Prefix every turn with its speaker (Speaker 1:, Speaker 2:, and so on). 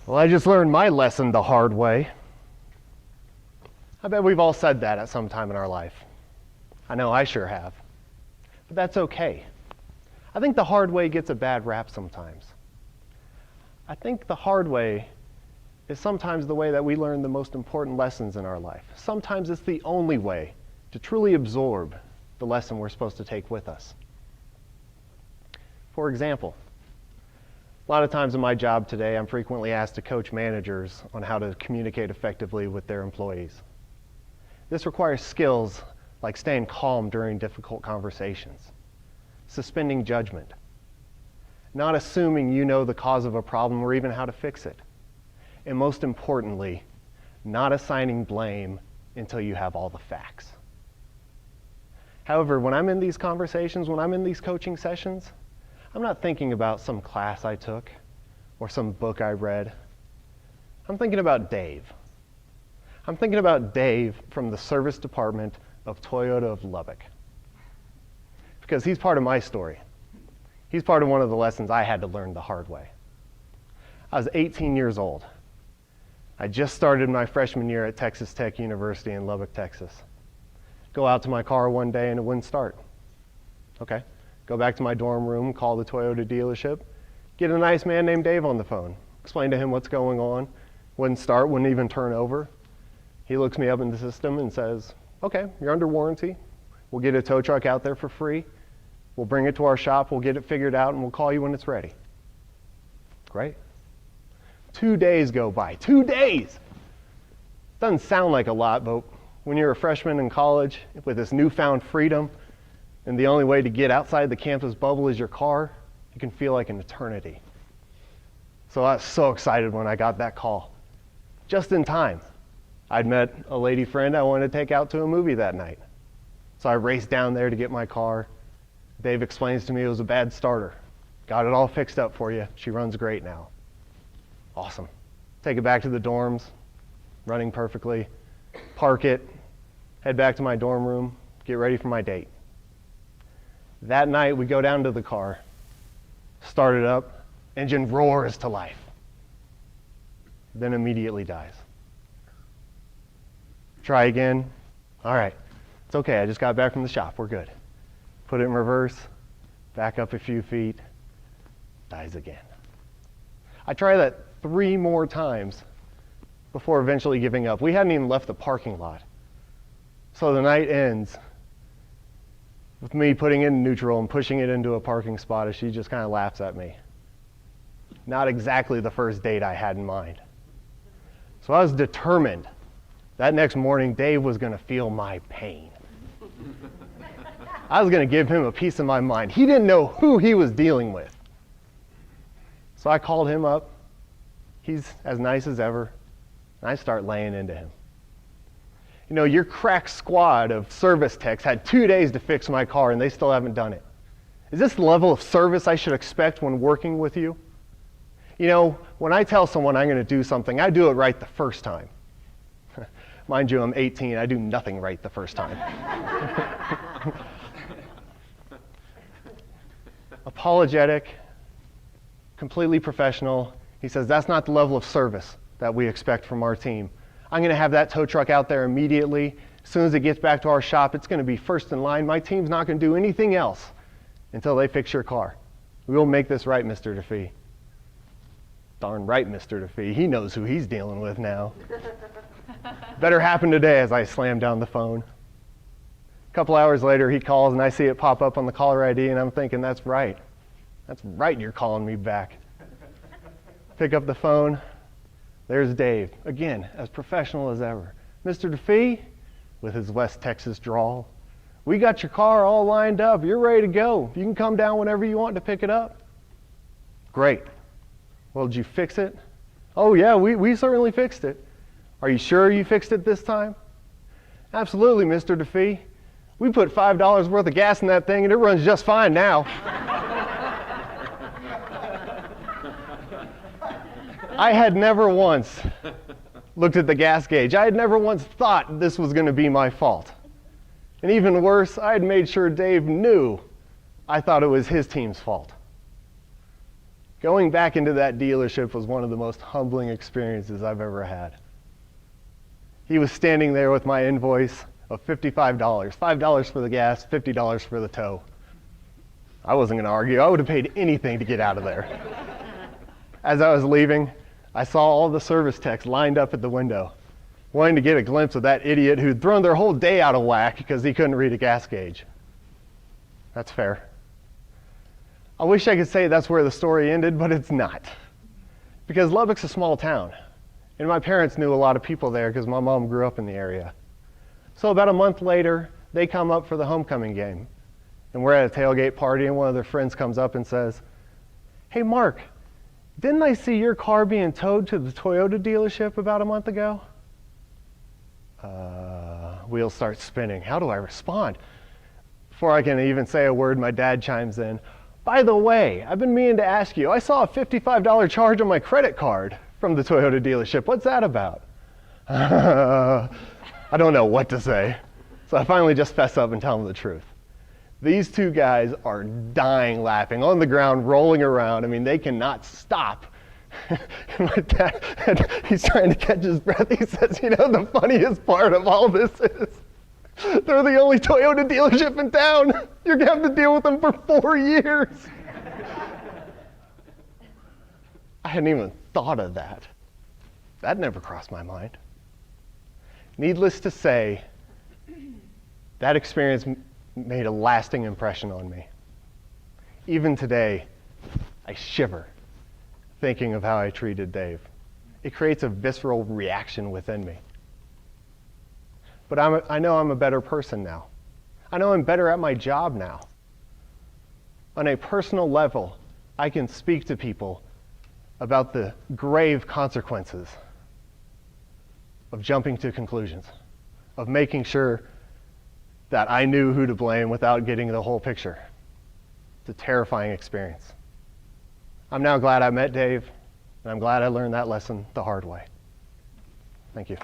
Speaker 1: Well, I just learned my lesson the hard way. I bet we've all said that at some time in our life. I know I sure have. But that's okay. I think the hard way gets a bad rap sometimes. I think the hard way is sometimes the way that we learn the most important lessons in our life. Sometimes it's the only way to truly absorb the lesson we're supposed to take with us. For example, a lot of times in my job today, I'm frequently asked to coach managers on how to communicate effectively with their employees. This requires skills like staying calm during difficult conversations, suspending judgment, not assuming you know the cause of a problem or even how to fix it, and most importantly, not assigning blame until you have all the facts. However, when I'm in these conversations, when I'm in these coaching sessions, I'm not thinking about some class I took or some book I read. I'm thinking about Dave. I'm thinking about Dave from the service department of Toyota of Lubbock. Because he's part of my story. He's part of one of the lessons I had to learn the hard way. I was 18 years old. I just started my freshman year at Texas Tech University in Lubbock, Texas. Go out to my car one day and it wouldn't start. Okay. Go back to my dorm room, call the Toyota dealership, get a nice man named Dave on the phone, explain to him what's going on, wouldn't start, wouldn't even turn over. He looks me up in the system and says, okay, you're under warranty. We'll get a tow truck out there for free. We'll bring it to our shop, we'll get it figured out, and we'll call you when it's ready. Great. 2 days go by. 2 days! Doesn't sound like a lot, but when you're a freshman in college with this newfound freedom, and the only way to get outside the campus bubble is your car, it can feel like an eternity. So I was so excited when I got that call. Just in time. I'd met a lady friend I wanted to take out to a movie that night. So I raced down there to get my car. Dave explains to me it was a bad starter. Got it all fixed up for you. She runs great now. Awesome. Take it back to the dorms, running perfectly. Park it, head back to my dorm room, get ready for my date. That night, we go down to the car, start it up, engine roars to life, then immediately dies. Try again. All right, it's okay, I just got back from the shop, we're good. Put it in reverse, back up a few feet, dies again. I try that 3 more times before eventually giving up. We hadn't even left the parking lot. So the night ends with me putting it in neutral and pushing it into a parking spot as she just kind of laughs at me. Not exactly the first date I had in mind. So I was determined that next morning Dave was going to feel my pain. I was going to give him a piece of my mind. He didn't know who he was dealing with. So I called him up. He's as nice as ever. And I start laying into him. You know, your crack squad of service techs had 2 days to fix my car and they still haven't done it. Is this the level of service I should expect when working with you? You know, when I tell someone I'm going to do something, I do it right the first time. Mind you, I'm 18, I do nothing right the first time. Apologetic, completely professional. He says, that's not the level of service that we expect from our team. I'm going to have that tow truck out there immediately. As soon as it gets back to our shop, it's going to be first in line. My team's not going to do anything else until they fix your car. We will make this right, Mr. DeFee. Darn right, Mr. DeFee. He knows who he's dealing with now. Better happen today as I slam down the phone. A couple hours later, he calls and I see it pop up on the caller ID and I'm thinking, that's right. That's right, you're calling me back. Pick up the phone. There's Dave, again, as professional as ever. Mr. DeFee, with his West Texas drawl, we got your car all lined up. You're ready to go. You can come down whenever you want to pick it up. Great. Well, did you fix it? Oh, yeah, we certainly fixed it. Are you sure you fixed it this time? Absolutely, Mr. DeFee. We put $5 worth of gas in that thing and it runs just fine now. I had never once looked at the gas gauge. I had never once thought this was going to be my fault. And even worse, I had made sure Dave knew I thought it was his team's fault. Going back into that dealership was one of the most humbling experiences I've ever had. He was standing there with my invoice of $55, $5 for the gas, $50 for the tow. I wasn't going to argue. I would have paid anything to get out of there. As I was leaving, I saw all the service techs lined up at the window, wanting to get a glimpse of that idiot who'd thrown their whole day out of whack because he couldn't read a gas gauge. That's fair. I wish I could say that's where the story ended, but it's not. Because Lubbock's a small town, and my parents knew a lot of people there because my mom grew up in the area. So about a month later, they come up for the homecoming game. And we're at a tailgate party, and one of their friends comes up and says, "Hey, Mark, didn't I see your car being towed to the Toyota dealership about a month ago?" Wheels start spinning. How do I respond? Before I can even say a word, my dad chimes in. "By the way, I've been meaning to ask you, I saw a $55 charge on my credit card from the Toyota dealership. What's that about?" I don't know what to say. So I finally just fess up and tell them the truth. These two guys are dying laughing on the ground, rolling around. I mean, they cannot stop. My dad, he's trying to catch his breath. He says, "You know, the funniest part of all this is they're the only Toyota dealership in town. You're going to have to deal with them for 4 years." I hadn't even thought of that. That never crossed my mind. Needless to say, that experience made a lasting impression on me. Even today, I shiver thinking of how I treated Dave. It creates a visceral reaction within me. But I know I'm a better person now. I know I'm better at my job now. On a personal level, I can speak to people about the grave consequences of jumping to conclusions, of making sure that I knew who to blame without getting the whole picture. It's a terrifying experience. I'm now glad I met Dave, and I'm glad I learned that lesson the hard way. Thank you.